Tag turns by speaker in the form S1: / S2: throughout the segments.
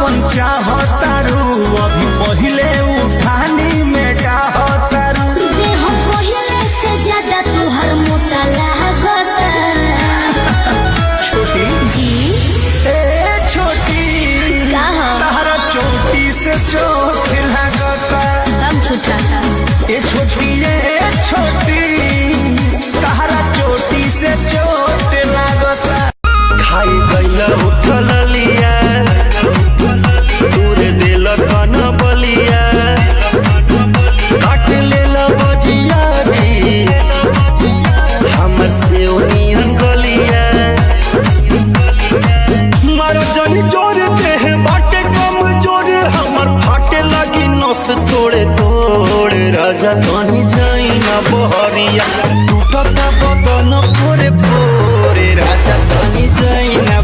S1: जवन चाहतारू अभी पहिले उठानी में डाहतारू
S2: देह पहिले से ज्यादा तुहर मोटा लागता।
S1: छोटी
S2: जी
S1: ए छोटी तहरा चोटी से चोट लगता
S2: हम छुटा
S1: ए छोटी तहरा चोटी से चोट लगता। खाई गईला उठल लिया दूर दिल कन बलिया काट लेला बजिया रे हमर से ओनियन गलिया मारो जनी जोर देह बाटे कम जोर हमर फाटे लगी नस तोड़े तोड़े राजा तनी जाई ना बहरिया टूटता बदन पोरे पोरे राजा तनी जाई ना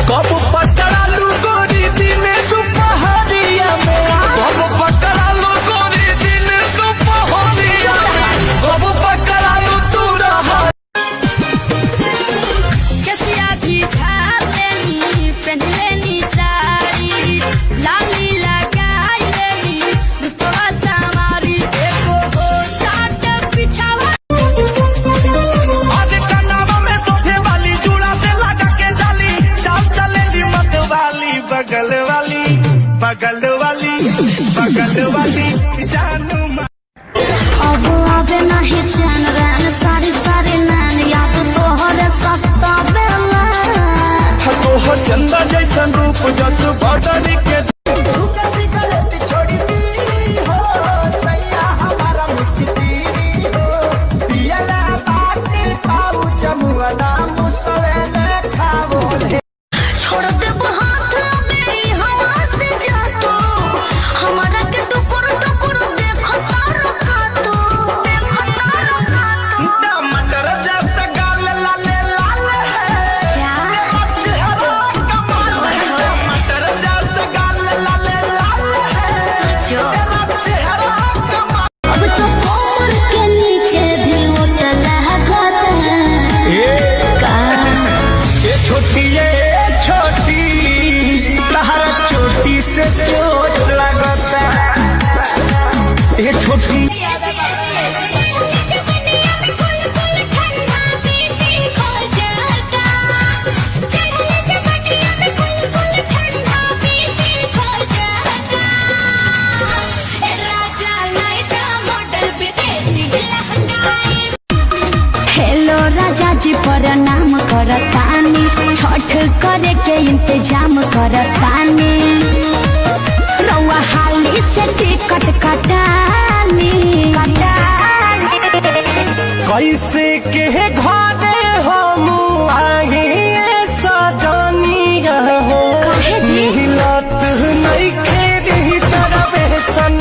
S1: कब पकड़ा लू गोरी दिने दुपहरिया में कब पकड़ा लू गोरी दिने दुपहरिया में कब पकड़ा लू तू रहा
S2: कसिया भी झाड़ लेनी पहन लेनी साड़ी लाली लगाई लेनी रुपवा सामारी एको हो टाट पिछावा
S1: आज कनावा में सोफे वाली जूड़ा से लगा के जाली शाम चलेगी मत वाली बगल वाली जानू
S2: अब आवे नहीं चैन रैन सारी सारी नैन याद तोहरे सत्ता बेला
S1: तो हो चंदा जैसन रूप जस बॉर्डर के
S2: छोड़ दे हाथ मेरी हवा से जा तो हमारा के टुकुर टुकुर देखो तारो का तो
S1: टमाटर जैसा गाल लाले लाल है
S2: क्या
S1: टमाटर जैसा गाल लाले लाल है
S2: जो
S1: चेहरा
S2: अब तो कोमर के नीचे भी ओट लगता
S1: ये छोटी तहरा चोटी से चोट लगता ये छोटी
S2: हेलो राजा जी प्रणाम करतानी छठ करे के इंतजाम करतानी रउआ हाली से टिकट कटानी
S1: कैसे के घरे हम आई सजनिया हो
S2: काहे जी?
S1: मिलत नहीं खेरी चरबे सन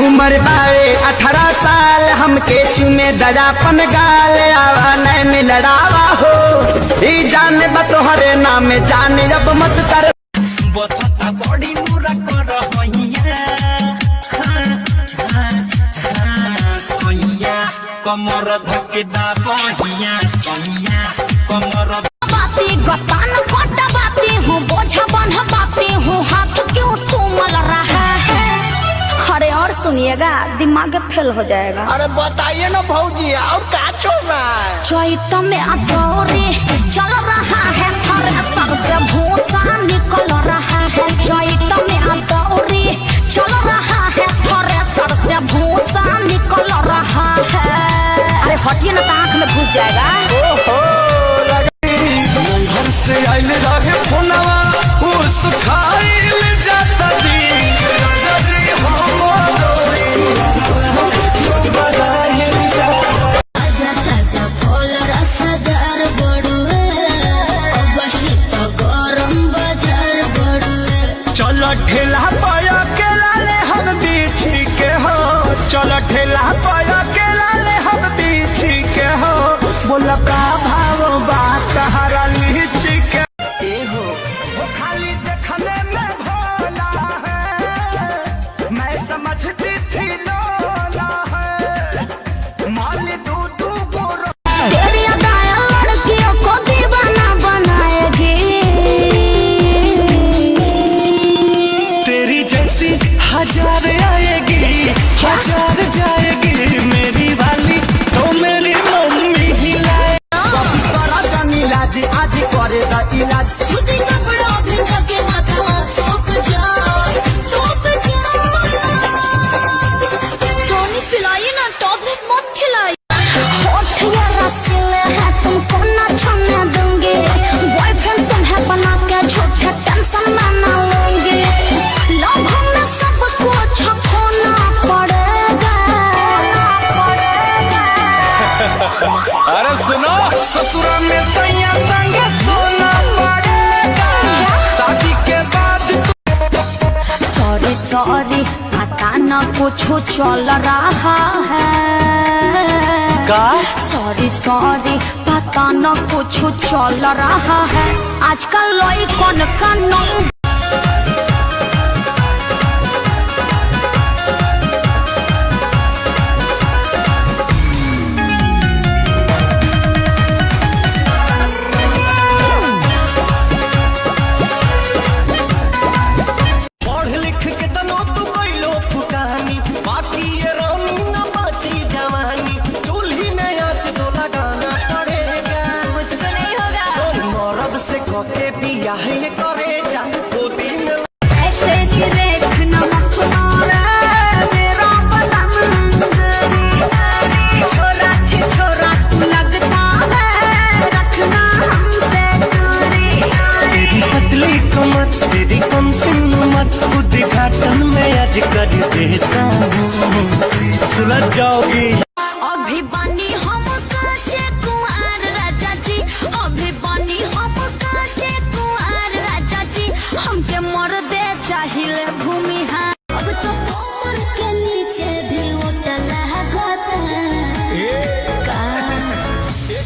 S3: उम्र बावे 18 साल हमके चुमे दजापन गाल आवा नहीं में लड़ावा हो ई जाने बतोहरे नाम जाने जब मत कर
S1: बता बड़ी मुरा कर सोइया कमर धकेदा बहिया सोइया कमर
S2: बाती गतान कटा बाती हूँ बोझा बंधा बाती हूँ हाथ क्यों तुमल रहा है। अरे और सुनिएगा दिमाग फेल हो जाएगा।
S3: अरे बताइए ना भौजी और क्या चल रहा है।
S2: चैत में अदौरे चल रहा है थ्रेसर से भूसा निकल रहा है। चैत में अदौरे चल रहा है थ्रेसर से भूसा निकल रहा है। अरे हटिए ना आँख में घुस जाएगा।
S1: घर से आइल रहे फोनवा उस खाइल जाता जी राजा जी चलो ठेला पाया के लाले हम बीछी के हो चलो ठेला पाया के लाले हम बीछी के हो बोला का भाव बात हरा लीची के हो वो खाली देखने में भोला है मैं समझती
S3: खिलौना है माल दूधू को
S2: तेरी अदाएं लड़कियों को दीवाना बनाएगी।
S1: तेरी जैसी हजार आएगी हजार जाएगी, मेरी वाली तो मेरी मम्मी ही लाए।
S3: करा जानी लाज आज करे दा इलाज
S2: खुदी कपड़ा भिजा के माथा ठोक जा टॉनिक पिलाई ना टॉबलेट मत खिलाई। होठ ये रसीले हैं तुमको ना छूने दूंगी, बॉयफ्रेंड तुम्हें बना के झूठे टेंशन में ना लूंगी। लव में सबको छपोना पड़ेगा।
S1: अरे सुनो, ससुरा में सैया संग सोना पड़ेगा, शादी के बाद
S2: सॉरी सॉरी पता न कुछ चल रहा है।
S1: का
S2: सॉरी सॉरी पता न कुछ चल रहा है। आजकल लोई कौन का नंबर
S1: पढ़ लिख के तनो तू कैलो फुटानी, बाकी ये रानी न बची जवानी, चूल्ही में आँच तो लगाना पड़ेगा।
S2: मुझसे नहीं होगा।
S1: मर्द से कके बियाह ये करे जा, गोदी में
S2: ऐसे ही देखना मत मारे मेरा बदन छोरा छी छोरा तू लगता है रखना हमसे दूरी।
S1: तेरी पतली कमर तेरी कम मत उद्घाटन में आज कर देता हूँ, सुलझ जाओगी।
S2: अभी बनी हम काचे कुंवर राजा जी, अभी बनी हम काचे कुंवर राजा जी, हमके मर्दे चाहिए भूमि है। अब तो कमर के नीचे भी उठल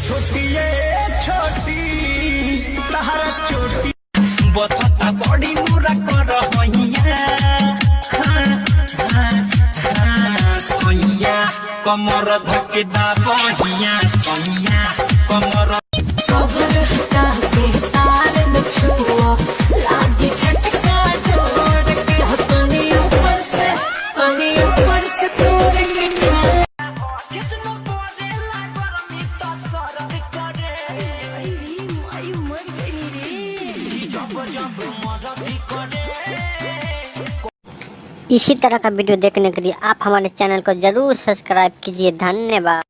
S1: छोटी तहरा चोटी बता बड़ी मुरा कर सैया कमर धके दा बहिया सैया कमर
S2: कबर हटा के तार में छुआ लागी झटका जोर के हथनी ऊपर से तोड़ के निकाल।
S4: इसी तरह का वीडियो देखने के लिए आप हमारे चैनल को जरूर सब्सक्राइब कीजिए। धन्यवाद।